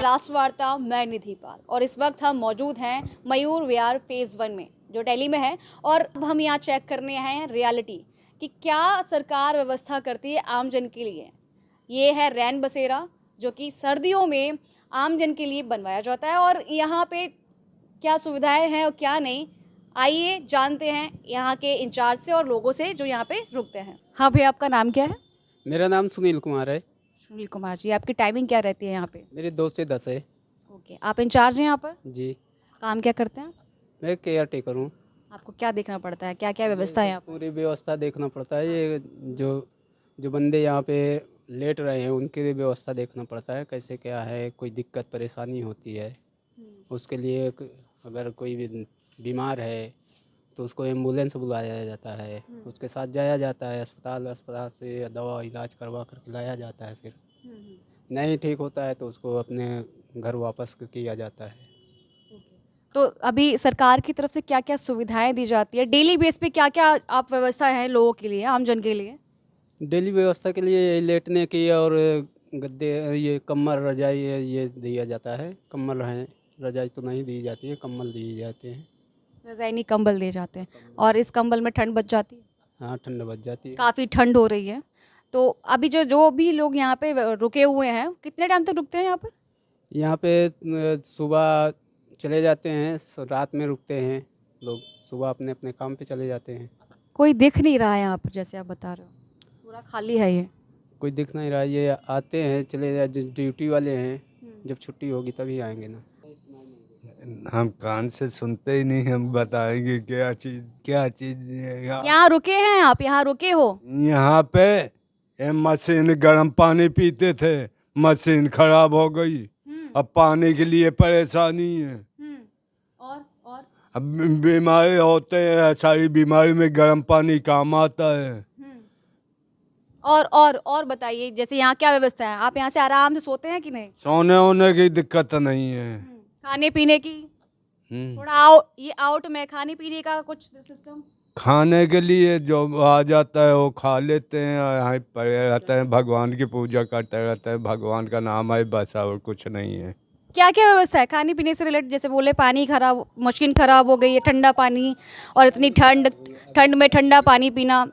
राष्ट्र वार्ता, मैं निधि पाल और इस वक्त हम मौजूद हैं मयूर विहार फेज़ 1 में जो दिल्ली में है और अब हम यहाँ चेक करने आए हैं रियलिटी कि क्या सरकार व्यवस्था करती है आम जन के लिए। ये है रैन बसेरा जो कि सर्दियों में आम जन के लिए बनवाया जाता है और यहाँ पे क्या सुविधाएं हैं और क्या नहीं, आइए जानते हैं यहाँ के इंचार्ज से और लोगों से जो यहाँ पे रुकते हैं। हाँ भैया, आपका नाम क्या है? मेरा नाम सुनील कुमार है। सुनील कुमार जी, आपकी टाइमिंग क्या रहती है यहाँ पे? मेरी 2 से 10 है। ओके, आप इंचार्ज हैं यहाँ पर? जी, काम क्या करते हैं? मैं केयर टेकर हूँ। आपको क्या देखना पड़ता है, क्या क्या व्यवस्था है यहाँ पर? पूरी व्यवस्था देखना पड़ता है। ये जो जो बंदे यहाँ पे लेट रहे हैं उनकी भी व्यवस्था देखना पड़ता है, कैसे क्या है, कोई दिक्कत परेशानी होती है उसके लिए अगर कोई भी बीमार है तो उसको एम्बुलेंस बुलाया जाता है, उसके साथ जाया जाता है अस्पताल से दवा इलाज करवा कर लाया जाता है। फिर नहीं ठीक होता है तो उसको अपने घर वापस किया जाता है। तो अभी सरकार की तरफ से क्या क्या सुविधाएं दी जाती है, डेली बेस पे क्या क्या आप व्यवस्था है लोगों के लिए, आम जन के लिए? डेली व्यवस्था के लिए लेटने की और गद्दे, ये कम्बल रजाई है, ये दिया जाता है। कम्बल है, रजाई तो नहीं दी जाती है, कम्बल दिए जाते हैं। रज़ाई कंबल दिए जाते हैं और इस कंबल में ठंड बच जाती है? हाँ, ठंड बच जाती है। काफ़ी ठंड हो रही है तो अभी जो भी लोग यहाँ पे रुके हुए हैं कितने टाइम तक रुकते हैं यहाँ पर? यहाँ पे सुबह चले जाते हैं, रात में रुकते हैं लोग, सुबह अपने अपने काम पे चले जाते हैं। कोई दिख नहीं रहा है यहाँ पर, जैसे आप बता रहे हो पूरा खाली है ये। कोई दिख नहीं रहा, ये आते हैं चले जा, जो ड्यूटी वाले हैं जब छुट्टी होगी तभी आएंगे ना। हम कान से सुनते ही नहीं, हम बताएंगे क्या चीज यहाँ रुके हैं आप, यहाँ रुके हो? यहाँ पे ये मशीन गर्म पानी पीते थे, मशीन खराब हो गई, अब पानी के लिए परेशानी है। और अब बीमारी होते हैं, सारी बीमारी में गर्म पानी काम आता है। और बताइए, जैसे यहाँ क्या व्यवस्था है, आप यहाँ से आराम से सोते हैं कि नहीं? सोने होने की दिक्कत नहीं है। खाने पीने की थोड़ा आउट में खाने पीने का कुछ सिस्टम? खाने के लिए जो आ जाता है वो खा लेते हैं और यहाँ पड़े रहते हैं, भगवान की पूजा करते रहते हैं, भगवान का नाम है बस, और कुछ नहीं है। क्या क्या व्यवस्था है खाने पीने से रिलेटेड? जैसे बोले पानी खराब, मशीन खराब हो गई है, ठंडा पानी, और इतनी ठंड में ठंडा पानी पीना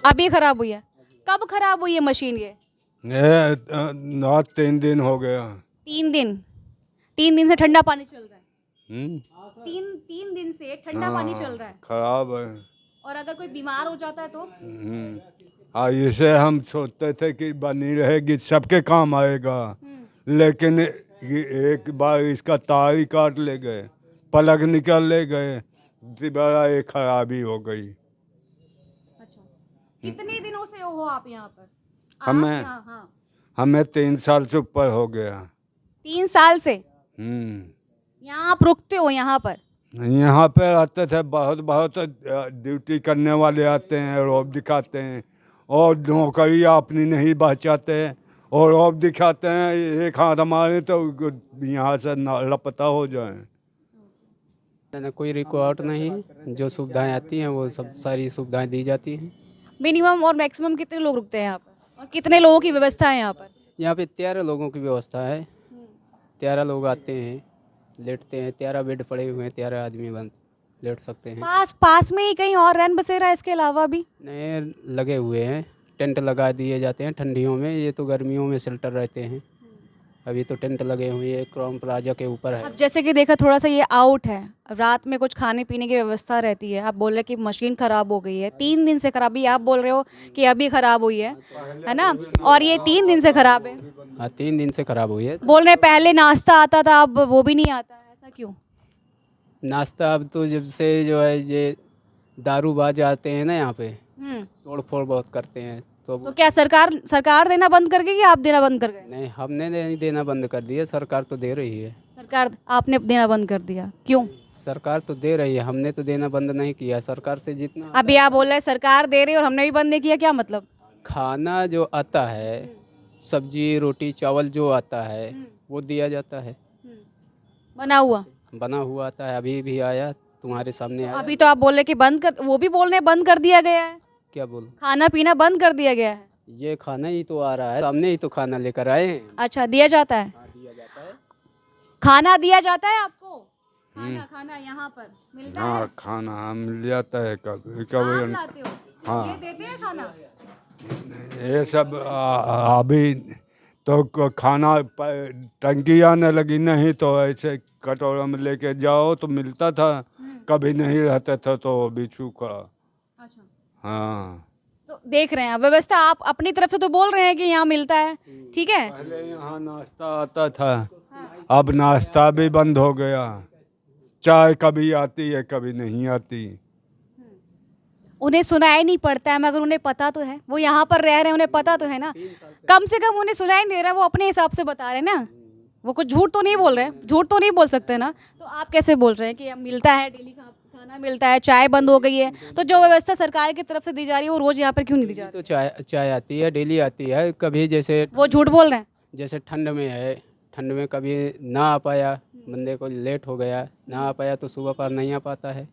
अभी खराब हुई है। कब खराब हुई है मशीन ये? 3 दिन हो गया। 3 दिन से ठंडा पानी चल रहा है? हम्म, 3 दिन से ठंडा पानी चल रहा है खराब है। और अगर कोई बीमार हो जाता है तो? इसे हम सोचते थे कि बनी रहेगी, सबके काम आएगा, लेकिन एक बार इसका तार ही काट ले गए, प्लग निकल ले गए, बड़ा एक खराबी हो गई। अच्छा, कितने दिनों से हो आप यहाँ पर? हमें 3 साल से ऊपर हो गया। 3 साल से यहाँ आप रुकते हो? यहाँ पर पे रहते थे, बहुत ड्यूटी करने वाले आते हैं, रौब दिखाते हैं और नौकरी अपनी नहीं बचाते और रौब दिखाते हैं, एक हाथ हमारे तो यहाँ से लापता हो जाए। कोई रिकॉर्ड नहीं, जो सुविधाएं आती हैं वो सब सारी सुविधाएं दी जाती हैं। मिनिमम और मैक्सिमम कितने लोग रुकते हैं यहाँ पर और कितने लोगों की व्यवस्था है यहाँ पर? यहाँ पे 13 लोगों की व्यवस्था है। 13 लोग आते हैं, लेटते हैं। 13 बेड पड़े हुए हैं, 13 आदमी बंद लेट सकते हैं। पास में ही कहीं और रैन बसेरा इसके अलावा भी? नए लगे हुए हैं, टेंट लगा दिए जाते हैं ठंडियों में, ये तो गर्मियों में शेल्टर रहते हैं। अभी तो टेंट लगे हुए हैं, क्राउन प्लाजा के ऊपर है। अब जैसे कि देखा थोड़ा सा ये आउट है, अब रात में कुछ खाने पीने की व्यवस्था रहती है। आप बोल रहे कि मशीन खराब हो गई है, 3 दिन से खराब, आप बोल रहे हो कि अभी खराब हुई है ना? और ये 3 दिन से खराब है? हाँ, 3 दिन से खराब हुई है। बोल रहे पहले नाश्ता आता था, अब वो भी नहीं आता है, ऐसा क्यों? नाश्ता अब तो जब से जो है ये दारूबाज आते हैं ना यहाँ पे, तोड़ फोड़ बहुत करते हैं। तो क्या सरकार देना बंद कर गई कि आप देना बंद कर गए? नहीं, हमने नहीं देना बंद कर दिया, सरकार तो दे रही है। सरकार, आपने देना बंद कर दिया, क्यों? सरकार तो दे रही है, हमने तो देना बंद नहीं किया। सरकार से जितना अभी आप बोल रहे हैं सरकार दे रही है और हमने भी बंद नहीं किया, क्या मतलब? खाना जो आता है, सब्जी रोटी चावल जो आता है वो दिया जाता है, बना हुआ आता है। अभी भी आया तुम्हारे सामने आया। अभी तो आप बोल रहे कि वो भी बोल रहे बंद कर दिया गया है। क्या बोल? खाना पीना बंद कर दिया गया है। ये खाना ही तो आ रहा है, सामने ही तो खाना लेकर आए हैं। अच्छा, दिया जाता है? हाँ, दिया जाता है। खाना दिया जाता है आपको? खाना खाना यहाँ पर मिलता है? हाँ खाना मिल जाता है कभी आप कभी। लाते हो? हाँ। ये देते हैं खाना? ये सब अभी तो खाना टंकी आने लगी, नहीं तो ऐसे कटोरा में लेके जाओ तो मिलता था, कभी नहीं रहता था तो बिच्छू का। अच्छा, हाँ तो देख रहे हैं आप व्यवस्था, आप अपनी तरफ से तो बोल रहे हैं कि यहाँ मिलता है, ठीक है। पहले यहाँ नाश्ता आता था, अब नाश्ता भी बंद हो गया। चाय कभी आती है कभी नहीं आती। उन्हें सुनाई नहीं पड़ता है, मगर उन्हें पता तो है, वो यहाँ पर रह रहे हैं, उन्हें पता तो है ना। कम से कम उन्हें सुनाई नहीं दे रहा, वो अपने हिसाब से बता रहे हैं ना, वो कुछ झूठ तो नहीं बोल रहे हैं, झूठ तो नहीं बोल सकते ना। तो आप कैसे बोल रहे हैं कि अब मिलता है, डेली खाना मिलता है, चाय बंद हो गई है, तो जो व्यवस्था सरकार की तरफ से दी जा रही है वो रोज यहाँ पर क्यों नहीं दी जा रही? तो चाय चाय आती है, डेली आती है। कभी जैसे वो झूठ बोल रहे हैं। जैसे ठंड में है, ठंड में कभी ना आ पाया, बंदे को लेट हो गया, ना आ पाया तो सुबह पर नहीं आ पाता है,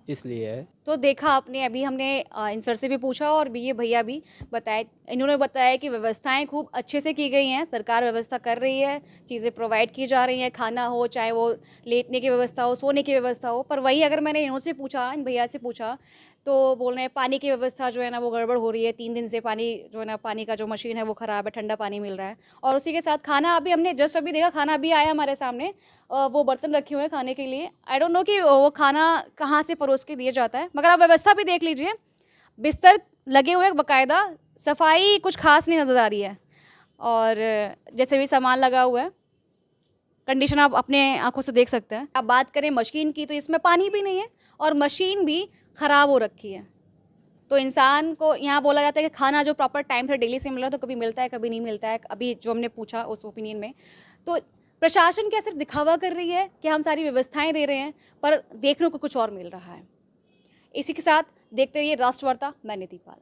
इसलिए है। तो देखा आपने, अभी हमने इन सर से भी पूछा और भी ये भैया भी बताए, इन्होंने बताया कि व्यवस्थाएं खूब अच्छे से की गई हैं, सरकार व्यवस्था कर रही है, चीज़ें प्रोवाइड की जा रही हैं, खाना हो, चाहे वो लेटने की व्यवस्था हो, सोने की व्यवस्था हो। पर वही अगर मैंने इन्होंने पूछा, इन भैया से पूछा, तो बोल रहे हैं पानी की व्यवस्था जो है ना वो गड़बड़ हो रही है, 3 दिन से पानी जो है ना, पानी का जो मशीन है वो ख़राब है, ठंडा पानी मिल रहा है। और उसी के साथ खाना, अभी हमने जस्ट अभी देखा खाना अभी आया हमारे सामने, वो बर्तन रखे हुए हैं खाने के लिए। आई डोंट नो कि वो खाना कहाँ से परोस के दिया जाता है, मगर आप व्यवस्था भी देख लीजिए, बिस्तर लगे हुए बाकायदा, सफाई कुछ खास नहीं नज़र आ रही है। और जैसे भी सामान लगा हुआ है, कंडीशन आप अपने आंखों से देख सकते हैं। अब बात करें मशीन की, तो इसमें पानी भी नहीं है और मशीन भी ख़राब हो रखी है। तो इंसान को यहाँ बोला जाता है कि खाना जो प्रॉपर टाइम से डेली से मिल रहा है, तो कभी मिलता है कभी नहीं मिलता है। अभी जो हमने पूछा उस ओपिनियन में, तो प्रशासन क्या सिर्फ दिखावा कर रही है कि हम सारी व्यवस्थाएं दे रहे हैं, पर देखने को कुछ और मिल रहा है। इसी के साथ देखते रहिए राष्ट्रवार्ता, मैं निधि पाल।